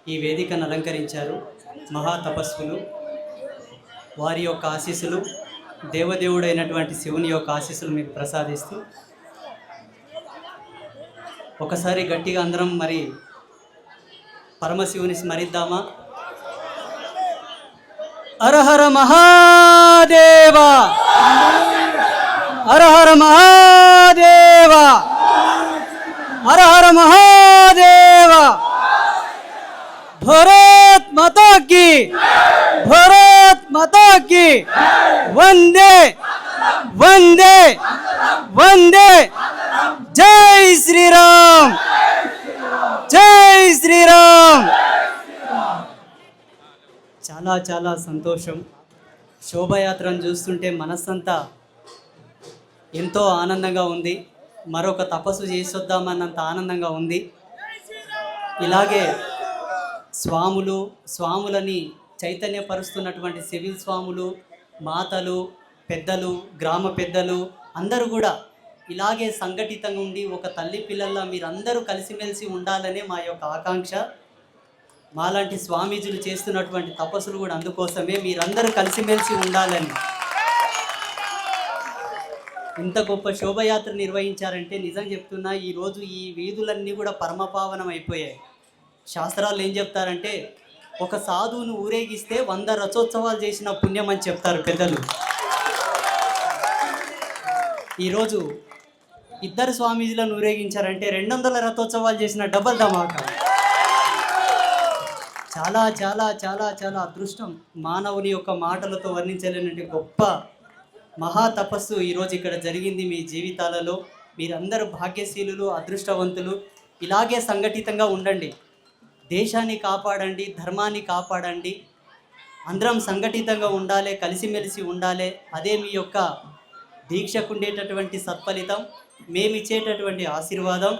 ఈ వేదికను అలంకరించారు మహా తపస్సులు. వారి యొక్క ఆశీస్సులు, దేవదేవుడైనటువంటి శివుని యొక్క ఆశీస్సులు మీకు ప్రసాదిస్తూ ఒకసారి గట్టిగా అందరం మరి పరమశివుని స్మరిద్దామా? హరహర మహాదేవ, హరహర మహాదేవ, హరహర మహాదేవ. భారత్ మాతా కీ, భారత్ మాతా కీ. వందే వందే వందే. జై శ్రీరామ్, జై శ్రీరామ్. చాలా చాలా సంతోషం. శోభయాత్రను చూస్తుంటే మనస్సంతా ఎంతో ఆనందంగా ఉంది. మరొక తపస్సు చేసొద్దామన్నంత ఆనందంగా ఉంది. ఇలాగే స్వాములని చైతన్యపరుస్తున్నటువంటి సివిల్ స్వాములు, మాతలు, పెద్దలు, గ్రామ పెద్దలు అందరూ కూడా ఇలాగే సంఘటితంగా ఉండి ఒక తల్లి పిల్లల్లా మీరందరూ కలిసిమెలిసి ఉండాలనే మా యొక్క ఆకాంక్ష. మాలాంటి స్వామీజీలు చేస్తున్నటువంటి తపస్సులు కూడా అందుకోసమే, మీరందరూ కలిసిమెలిసి ఉండాలని. ఇంత గొప్ప శోభయాత్ర నిర్వహించారంటే నిజం చెప్తున్నా, ఈరోజు ఈ వీధులన్నీ కూడా పరమపావనం అయిపోయాయి. శాస్త్రాలు ఏం చెప్తారంటే, ఒక సాధువును ఊరేగిస్తే 100 రథోత్సవాలు చేసిన పుణ్యం అని చెప్తారు పెద్దలు. ఈరోజు 2 స్వామీజీలను ఊరేగించారంటే 200 రథోత్సవాలు చేసిన డబల్ ధమాకా. చాలా చాలా చాలా చాలా అదృష్టం. మానవుని యొక్క మాటలతో వర్ణించలేనటువంటి గొప్ప మహా తపస్సు ఈరోజు ఇక్కడ జరిగింది మీ జీవితాలలో. మీరందరూ భాగ్యశీలులు, అదృష్టవంతులు. ఇలాగే సంఘటితంగా ఉండండి, దేశాన్ని కాపాడండి, ధర్మాన్ని కాపాడండి. అందరం సంఘటితంగా ఉండాలి, కలిసిమెలిసి ఉండాలి. అదే మీ యొక్క దీక్షకు ఉండేటటువంటి సత్ఫలితం, మేమిచ్చేటటువంటి ఆశీర్వాదం.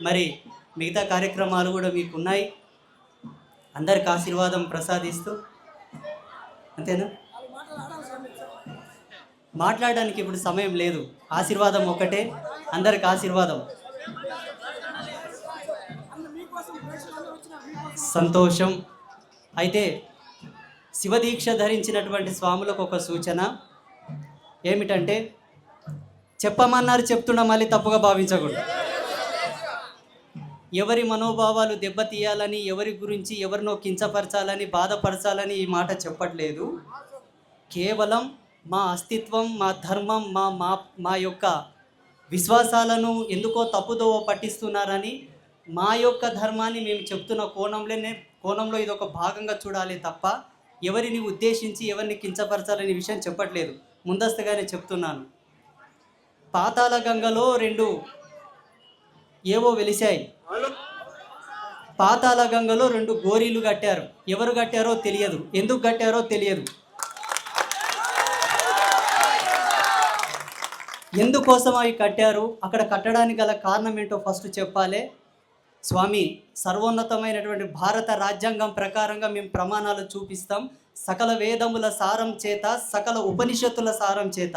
మరి మిగతా కార్యక్రమాలు కూడా మీకు ఉన్నాయి. అందరికి ఆశీర్వాదం ప్రసాదిస్తూ, అంతేనా? మాట్లాడడానికి ఇప్పుడు సమయం లేదు. ఆశీర్వాదం ఒకటే, అందరికి ఆశీర్వాదం. సంతోషం. అయితే శివదీక్ష ధరించినటువంటి స్వాములకు ఒక సూచన ఏమిటంటే, చెప్పమన్నారు చెప్తున్నా, మళ్ళీ తప్పుగా భావించకూడదు. ఎవరి మనోభావాలు దెబ్బతీయాలని, ఎవరి గురించి ఎవరినో కించపరచాలని, బాధపరచాలని ఈ మాట చెప్పట్లేదు. కేవలం మా అస్తిత్వం, మా ధర్మం, మా యొక్క విశ్వాసాలను ఎందుకో తప్పుదో పట్టిస్తున్నారని మా యొక్క ధర్మాన్ని మేము చెప్తున్న కోణంలో ఇది ఒక భాగంగా చూడాలి తప్ప ఎవరిని ఉద్దేశించి ఎవరిని కించపరచాలనే విషయం చెప్పట్లేదు. ముందస్తుగానే చెప్తున్నాను. పాతాళ గంగలో 2 ఏవో వెలిశాయి. పాతాళ గంగలో 2 గోరీలు కట్టారు. ఎవరు కట్టారో తెలియదు, ఎందుకు కట్టారో తెలియదు. ఎందుకోసం అవి కట్టారు, అక్కడ కట్టడానికి గల కారణం ఏంటో ఫస్ట్ చెప్పాలి. స్వామి, సర్వోన్నతమైనటువంటి భారత రాజ్యాంగం ప్రకారంగా మేము ప్రమాణాలు చూపిస్తాం. సకల వేదముల సారం చేత, సకల ఉపనిషత్తుల సారం చేత,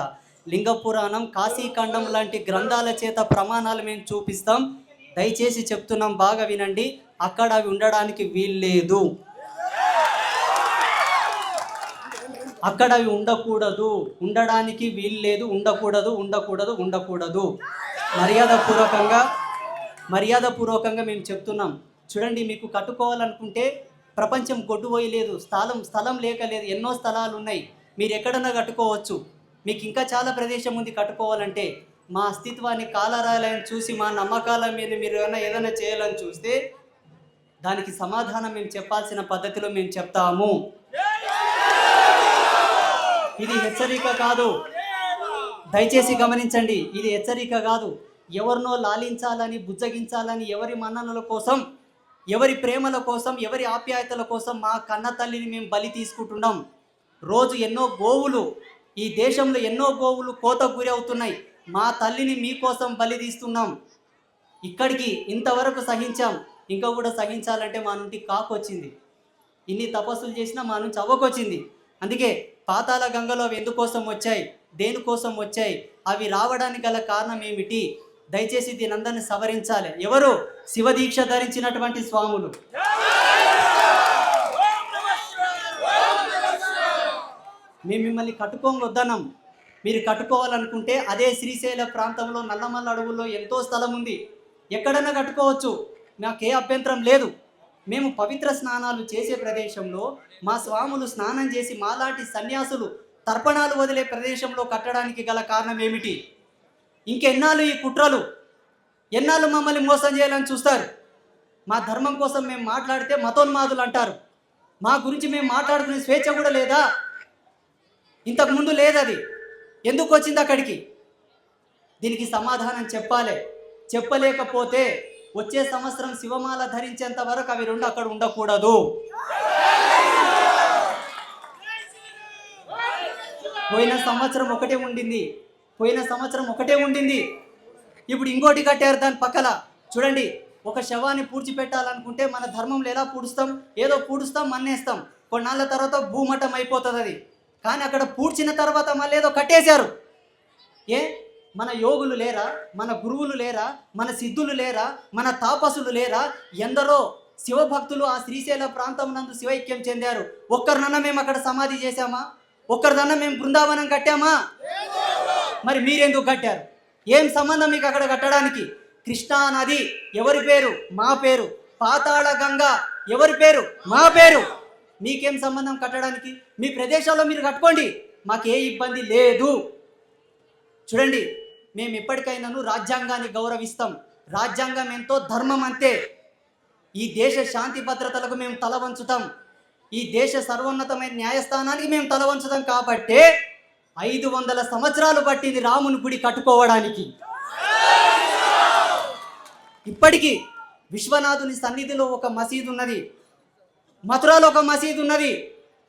లింగ పురాణం, కాశీఖండం లాంటి గ్రంథాల చేత ప్రమాణాలు మేము చూపిస్తాం. దయచేసి చెప్తున్నాం, బాగా వినండి. అక్కడ అవి ఉండడానికి వీల్లేదు, అక్కడ అవి ఉండకూడదు, ఉండడానికి వీల్లేదు, ఉండకూడదు. మర్యాదపూర్వకంగా మేము చెప్తున్నాం. చూడండి, మీకు కట్టుకోవాలనుకుంటే ప్రపంచం కొట్టుపోయలేదు, స్థలం లేకలేదు, ఎన్నో స్థలాలు ఉన్నాయి. మీరు ఎక్కడన్నా కట్టుకోవచ్చు. మీకు ఇంకా చాలా ప్రదేశం ఉంది కట్టుకోవాలంటే. మా అస్తిత్వాన్ని కాలరాయాలని చూసి, మా నమ్మకాల మీద మీరు ఏదైనా చేయాలని చూస్తే దానికి సమాధానం మేము చెప్పాల్సిన పద్ధతిలో మేము చెప్తాము. ఇది హెచ్చరిక కాదు, దయచేసి గమనించండి. ఇది హెచ్చరిక కాదు. ఎవరినో లాలించాలని, బుజ్జగించాలని, ఎవరి మన్ననల కోసం, ఎవరి ప్రేమల కోసం, ఎవరి ఆప్యాయతల కోసం మా కన్న తల్లిని మేము బలి తీసుకుంటున్నాం. రోజు ఎన్నో గోవులు, ఈ దేశంలో ఎన్నో గోవులు కోతకు గురి అవుతున్నాయి. మా తల్లిని మీకోసం బలి తీస్తున్నాం. ఇక్కడికి ఇంతవరకు సహించాం, ఇంకా కూడా సహించాలంటే మా నుండి కాకొచ్చింది. ఇన్ని తపస్సులు చేసినా మా నుంచి అవ్వకొచ్చింది. అందుకే పాతాళ గంగలో అవి ఎందుకోసం వచ్చాయి, దేనికోసం వచ్చాయి, అవి రావడానికి గల కారణం ఏమిటి, దయచేసి దీని అందరిని సవరించాలి. ఎవరు? శివదీక్ష ధరించినటువంటి స్వాములు. మేము మిమ్మల్ని కట్టుకోవద్దన్నాం. మీరు కట్టుకోవాలనుకుంటే అదే శ్రీశైల ప్రాంతంలో నల్లమల్ల అడవుల్లో ఎంతో స్థలం ఉంది, ఎక్కడన్నా కట్టుకోవచ్చు, నాకే అభ్యంతరం లేదు. మేము పవిత్ర స్నానాలు చేసే ప్రదేశంలో మా స్వాములు స్నానం చేసి మాలాంటి సన్యాసులు తర్పణాలు వదిలే ప్రదేశంలో కట్టడానికి గల కారణం ఏమిటి? ఇంకెన్నాళ్ళు ఈ కుట్రలు? ఎన్నాళ్ళు మమ్మల్ని మోసం చేయాలని చూస్తారు? మా ధర్మం కోసం మేము మాట్లాడితే మతోన్మాదులు అంటారు. మా గురించి మేము మాట్లాడుకునే స్వేచ్ఛ కూడా లేదా? ఇంతకుముందు లేదది, ఎందుకు వచ్చింది అక్కడికి? దీనికి సమాధానం చెప్పాలి. చెప్పలేకపోతే వచ్చే సంవత్సరం శివమాల ధరించేంత వరకు అవి రెండు అక్కడ ఉండకూడదు. పోయిన సంవత్సరం ఒకటే ఉండింది, ఇప్పుడు ఇంకోటి కట్టారు దాని పక్కల. చూడండి, ఒక శవాన్ని పూడ్చిపెట్టాలనుకుంటే మన ధర్మంలో ఎలా పూడుస్తాం? ఏదో పూడుస్తాం, మన్నేస్తాం, కొన్నాళ్ళ తర్వాత భూమఠం అయిపోతుంది అది. కానీ అక్కడ పూడ్చిన తర్వాత మళ్ళీ ఏదో కట్టేశారు. మన యోగులు లేరా? మన గురువులు లేరా? మన సిద్ధులు లేరా? మన తాపసులు లేరా? ఎందరో శివభక్తులు ఆ శ్రీశైల ప్రాంతం నందు శివైక్యం చెందారు. ఒక్కరినన్నా మేము అక్కడ సమాధి చేశామా? ఒక్కరిదన్నా మేము బృందావనం కట్టామా? మరి మీరెందుకు కట్టారు? ఏం సంబంధం మీకు అక్కడ కట్టడానికి? కృష్ణా నది ఎవరి పేరు? మా పేరు. పాతాళ గంగ ఎవరి పేరు? మా పేరు. మీకేం సంబంధం కట్టడానికి? మీ ప్రదేశాల్లో మీరు కట్టుకోండి, మాకే ఇబ్బంది లేదు. చూడండి, మేము ఎప్పటికైనాను రాజ్యాంగాన్ని గౌరవిస్తాం. రాజ్యాంగం ఎంతో, ధర్మం అంతే. ఈ దేశ శాంతి భద్రతలకు మేము తల వంచుతాం. ఈ దేశ సర్వోన్నతమైన న్యాయస్థానానికి మేము తల వంచుతాం. కాబట్టే 500 సంవత్సరాలు పట్టింది రాముని గుడి కట్టుకోవడానికి. ఇప్పటికీ విశ్వనాథుని సన్నిధిలో ఒక మసీదు ఉన్నది, మథురాలో ఒక మసీదు ఉన్నది.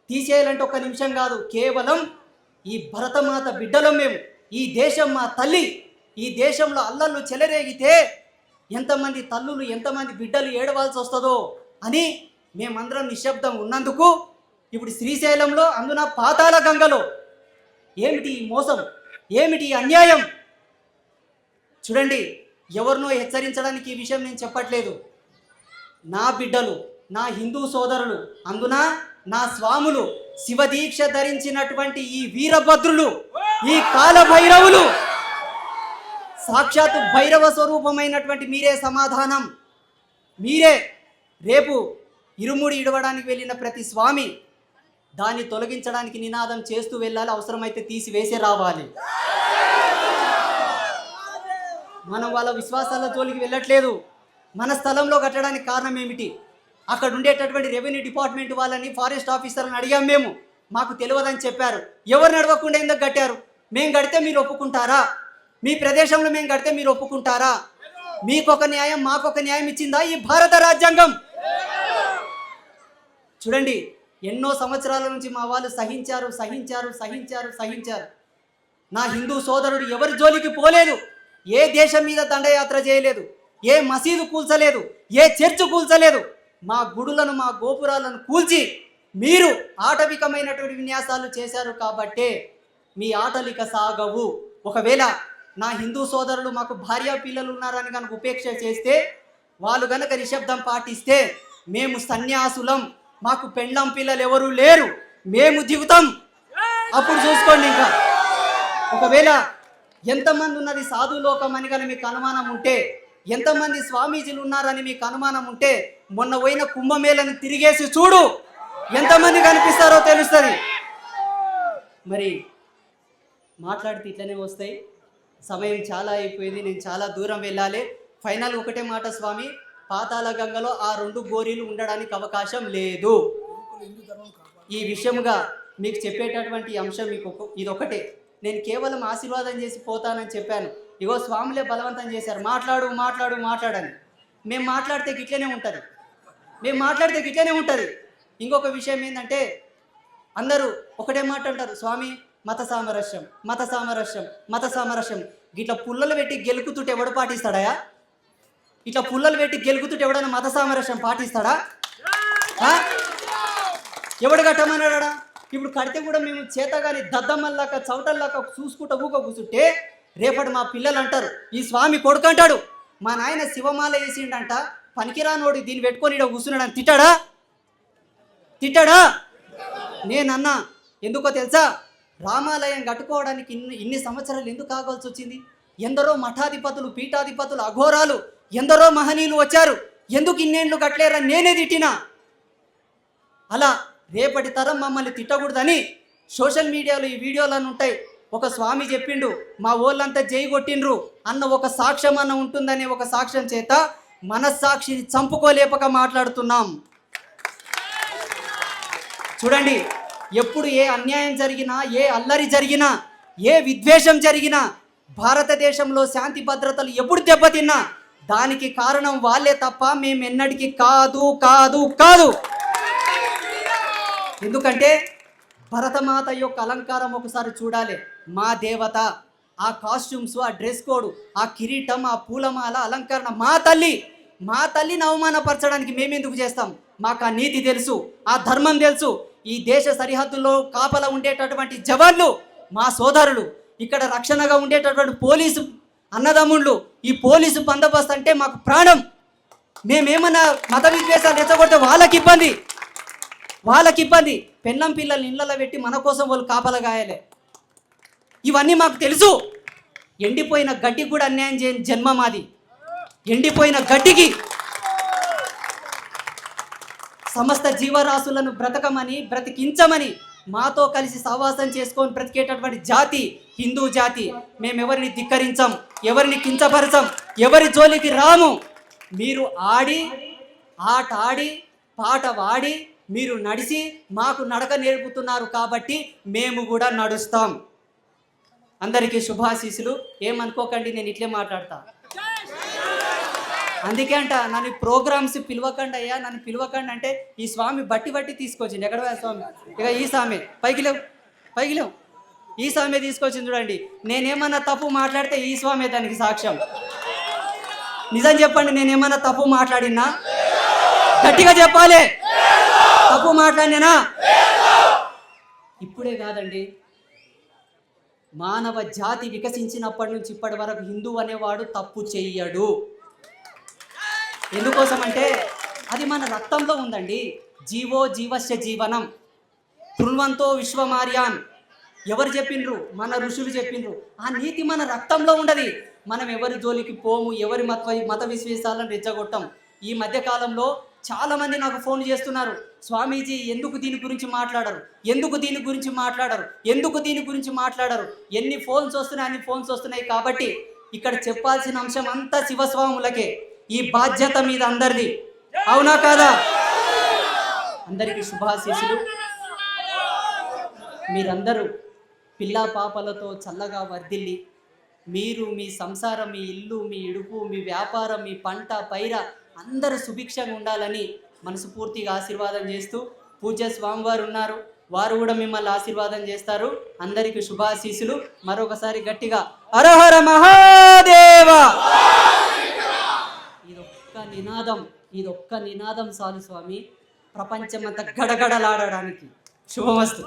తీసేయాలంటే ఒక్క నిమిషం కాదు, కేవలం ఈ భరతమాత బిడ్డలం మేము. ఈ దేశం మా తల్లి. ఈ దేశంలో అల్లర్లు చెలరేగితే ఎంతమంది తల్లులు, ఎంతమంది బిడ్డలు ఏడవాల్సి వస్తుందో అని మేమందరం నిశ్శబ్దం ఉన్నందుకు ఇప్పుడు శ్రీశైలంలో, అందున పాతాళ గంగలో ఏమిటి ఈ మోసం? ఏమిటి ఈ అన్యాయం? చూడండి, ఎవరినో హెచ్చరించడానికి ఈ విషయం నేను చెప్పట్లేదు. నా బిడ్డలు, నా హిందూ సోదరులు, అందున నా స్వాములు, శివదీక్ష ధరించినటువంటి ఈ వీరభద్రులు, ఈ కాలభైరవులు, సాక్షాత్తు భైరవ స్వరూపమైనటువంటి మీరే సమాధానం. మీరే రేపు ఇరుముడి ఇడవడానికి వెళ్ళిన ప్రతి స్వామి దాన్ని తొలగించడానికి నినాదం చేస్తూ వెళ్ళాలి, అవసరమైతే తీసివేసే రావాలి. మనం వాళ్ళ విశ్వాసాల జోలికి వెళ్ళట్లేదు. మన స్థలంలో కట్టడానికి కారణం ఏమిటి? అక్కడ ఉండేటటువంటి రెవెన్యూ డిపార్ట్మెంట్ వాళ్ళని, ఫారెస్ట్ ఆఫీసర్ని అడిగాం మేము, మాకు తెలియదని చెప్పారు. ఎవరు నడవకుండా ఎందుకు కట్టారు? మేము కడితే మీరు ఒప్పుకుంటారా? మీ ప్రదేశంలో మేము కడితే మీరు ఒప్పుకుంటారా? మీకొక న్యాయం, మాకొక న్యాయం ఇచ్చిందా ఈ భారత రాజ్యాంగం? చూడండి, ఎన్నో సంవత్సరాల నుంచి మా వాళ్ళు సహించారు. నా హిందూ సోదరుడు ఎవరి జోలికి పోలేదు, ఏ దేశం మీద దండయాత్ర చేయలేదు, ఏ మసీదు కూల్చలేదు, ఏ చర్చ్ కూల్చలేదు. మా గుడులను, మా గోపురాలను కూల్చి మీరు ఆటవికమైనటువంటి విన్యాసాలు చేశారు. కాబట్టే మీ ఆటలు ఇక సాగవు. ఒకవేళ నా హిందూ సోదరులు మాకు భార్య పిల్లలు ఉన్నారని కనుక ఉపేక్ష చేస్తే, వాళ్ళు కనుక నిశ్శబ్దం పాటిస్తే, మేము సన్యాసులం, మాకు పెండ్లం పిల్లలు ఎవరూ లేరు, మేము దిగుతాం, అప్పుడు చూసుకోండి. ఇంకా ఒకవేళ ఎంతమంది ఉన్నది సాధులోకం అని కానీ మీకు అనుమానం ఉంటే, ఎంతమంది స్వామీజీలు ఉన్నారని మీకు అనుమానం ఉంటే, మొన్న పోయిన కుంభమేళను తిరిగేసి చూడు, ఎంతమంది కనిపిస్తారో తెలుస్తుంది. మరి మాట్లాడితే ఇట్లనే వస్తాయి. సమయం చాలా అయిపోయింది, నేను చాలా దూరం వెళ్ళాలి. ఫైనల్ ఒకటే మాట స్వామి, పాతాళ గంగలో ఆ 2 గోరీలు ఉండడానికి అవకాశం లేదు. ఈ విషయంగా మీకు చెప్పేటటువంటి అంశం మీకు ఇదొకటే. నేను కేవలం ఆశీర్వాదం చేసి పోతానని చెప్పాను. ఇగో స్వాములే బలవంతం చేశారు, మాట్లాడని. మేము మాట్లాడితే గిట్లనే ఉంటుంది. ఇంకొక విషయం ఏంటంటే, అందరూ ఒకటే మాట అంటారు, స్వామి మత సామరస్యం. ఇట్లా పుల్లలు పెట్టి గెలుకుతుంటే ఎవడు పాటిస్తాడా? ఇట్లా పుల్లలు పెట్టి గెలుకుతుంటే ఎవడన్నా మత సామరస్యం పాటిస్తాడా? ఎవడు కట్టమన్నాడా? ఇప్పుడు కడితే కూడా మేము చేతగాని దద్దమ్మల్లాక చౌటల్లాక చూసుకుంటూ కూర్చుంటే రేపటి మా పిల్లలు అంటారు, ఈ స్వామి కొడుకు అంటాడు, మా నాయన శివమాల వేసిండంట, పనికిరానోడు దీన్ని పెట్టుకొని ఇక్కడ కూర్చున్నాడని తిట్టాడా? నేనన్నా ఎందుకో తెలుసా? రామాలయం కట్టుకోవడానికి ఇన్ని సంవత్సరాలు ఎందుకు ఆగాల్సి వచ్చింది? ఎందరో మఠాధిపతులు, పీఠాధిపతులు, అఘోరాలు, ఎందరో మహనీయులు వచ్చారు. ఎందుకు ఇన్నేళ్ళు కట్టలేరని నేనే తిట్టినా. అలా రేపటి తరం మమ్మల్ని తిట్టకూడదని సోషల్ మీడియాలో ఈ వీడియోలను ఉంటాయి. ఒక స్వామి చెప్పిండు, మా ఓళ్ళంతా జై కొట్టిండ్రు అన్న ఒక సాక్ష్యం అన్న ఉంటుందనే ఒక సాక్ష్యం చేత మనస్సాక్షిని చంపుకోలేపక మాట్లాడుతున్నాం. చూడండి, ఎప్పుడు ఏ అన్యాయం జరిగినా, ఏ అల్లరి జరిగినా, ఏ విద్వేషం జరిగినా, భారతదేశంలో శాంతి భద్రతలు ఎప్పుడు దెబ్బతిన్నా దానికి కారణం వాళ్ళే తప్ప మేమెన్నటికీ కాదు కాదు కాదు. ఎందుకంటే భరతమాత యొక్క అలంకారం ఒకసారి చూడాలి. మా దేవత, ఆ కాస్ట్యూమ్స్, ఆ డ్రెస్ కోడ్, ఆ కిరీటం, ఆ పూలమాల అలంకరణ మా తల్లిని అవమానపరచడానికి మేమెందుకు చేస్తాం? మాకు ఆ నీతి తెలుసు, ఆ ధర్మం తెలుసు. ఈ దేశ సరిహద్దుల్లో కాపలా ఉండేటటువంటి జవాన్లు మా సోదరులు, ఇక్కడ రక్షణగా ఉండేటటువంటి పోలీసు అన్నదమ్ముళ్ళు, ఈ పోలీసు బందోబస్తు అంటే మాకు ప్రాణం. మేమేమన్నా మత విద్వేషాలు రెచ్చగొడితే వాళ్ళకి ఇబ్బంది. పెళ్ళం పిల్లల్ని ఇళ్ళలో పెట్టి మన కోసం వాళ్ళు కాపలా గాయాలే. ఇవన్నీ మాకు తెలుసు. ఎండిపోయిన గడ్డికి కూడా అన్యాయం చేయని జన్మ మాది. ఎండిపోయిన గడ్డికి సమస్త జీవరాశులను బ్రతికించమని మాతో కలిసి సహవాసం చేసుకొని బ్రతికేటటువంటి జాతి హిందూ జాతి. మేమెవరిని ధిక్కరించం, ఎవరిని కించపరచం, ఎవరి జోలికి రాము. మీరు ఆట ఆడి పాట వాడి మీరు నడిచి మాకు నడక నేర్పుతున్నారు కాబట్టి మేము కూడా నడుస్తాం. అందరికీ శుభాశీస్సులు. ఏమనుకోకండి, నేను ఇట్లే మాట్లాడతా. అందుకే అంట నన్ను ప్రోగ్రామ్స్ పిలవకండి అయ్యా, నన్ను పిలవకండి అంటే ఈ స్వామి బట్టి తీసుకొచ్చింది. ఎక్కడ స్వామి? ఇక ఈ స్వామి పైకి లేవు ఈ స్వామి తీసుకొచ్చింది. చూడండి, నేనేమన్నా తప్పు మాట్లాడితే ఈ స్వామి దానికి సాక్ష్యం. నిజం చెప్పండి, నేనేమన్నా తప్పు మాట్లాడినా? గట్టిగా చెప్పాలి. తప్పు మాట్లాడినా? ఇప్పుడే కాదండి, మానవ జాతి వికసించినప్పటి నుంచి ఇప్పటి వరకు హిందూ అనేవాడు తప్పు చెయ్యడు. ఎందుకోసం అంటే అది మన రక్తంలో ఉందండి. జీవో జీవస్య జీవనం, కృణ్వంతో విశ్వమార్యాన్. ఎవరు చెప్పిండ్రు? మన ఋషులు చెప్పిండ్రు. ఆ నీతి మన రక్తంలో ఉండదు. మనం ఎవరి జోలికి పోము, ఎవరి మత విశ్వాసాలను రెచ్చగొట్టం. ఈ మధ్య కాలంలో చాలామంది నాకు ఫోన్ చేస్తున్నారు, స్వామీజీ ఎందుకు దీని గురించి మాట్లాడరు? ఎన్ని ఫోన్స్ వస్తున్నాయి, అన్ని ఫోన్స్ వస్తున్నాయి. కాబట్టి ఇక్కడ చెప్పాల్సిన అంశం అంతా శివస్వాములకే. ఈ బాధ్యత మీద అందరిది. అవునా కాదా? అందరికీ శుభాశీస్సులు. మీరందరూ పిల్లా పాపలతో చల్లగా వర్ధిల్లి, మీరు, మీ సంసారం, మీ ఇల్లు, మీ ఇడుపు, మీ వ్యాపారం, మీ పంట పైర అందరూ సుభిక్షంగా ఉండాలని మనస్ఫూర్తిగా ఆశీర్వాదం చేస్తూ, పూజ్య స్వామివారు ఉన్నారు, వారు కూడా మిమ్మల్ని ఆశీర్వాదం చేస్తారు. అందరికీ శుభాశీస్సులు. మరొకసారి గట్టిగా హరహర మహాదేవ. ఇదొక్క నినాదం చాలు స్వామి, ప్రపంచమంతా గడగడలాడడానికి. శుభమస్తు.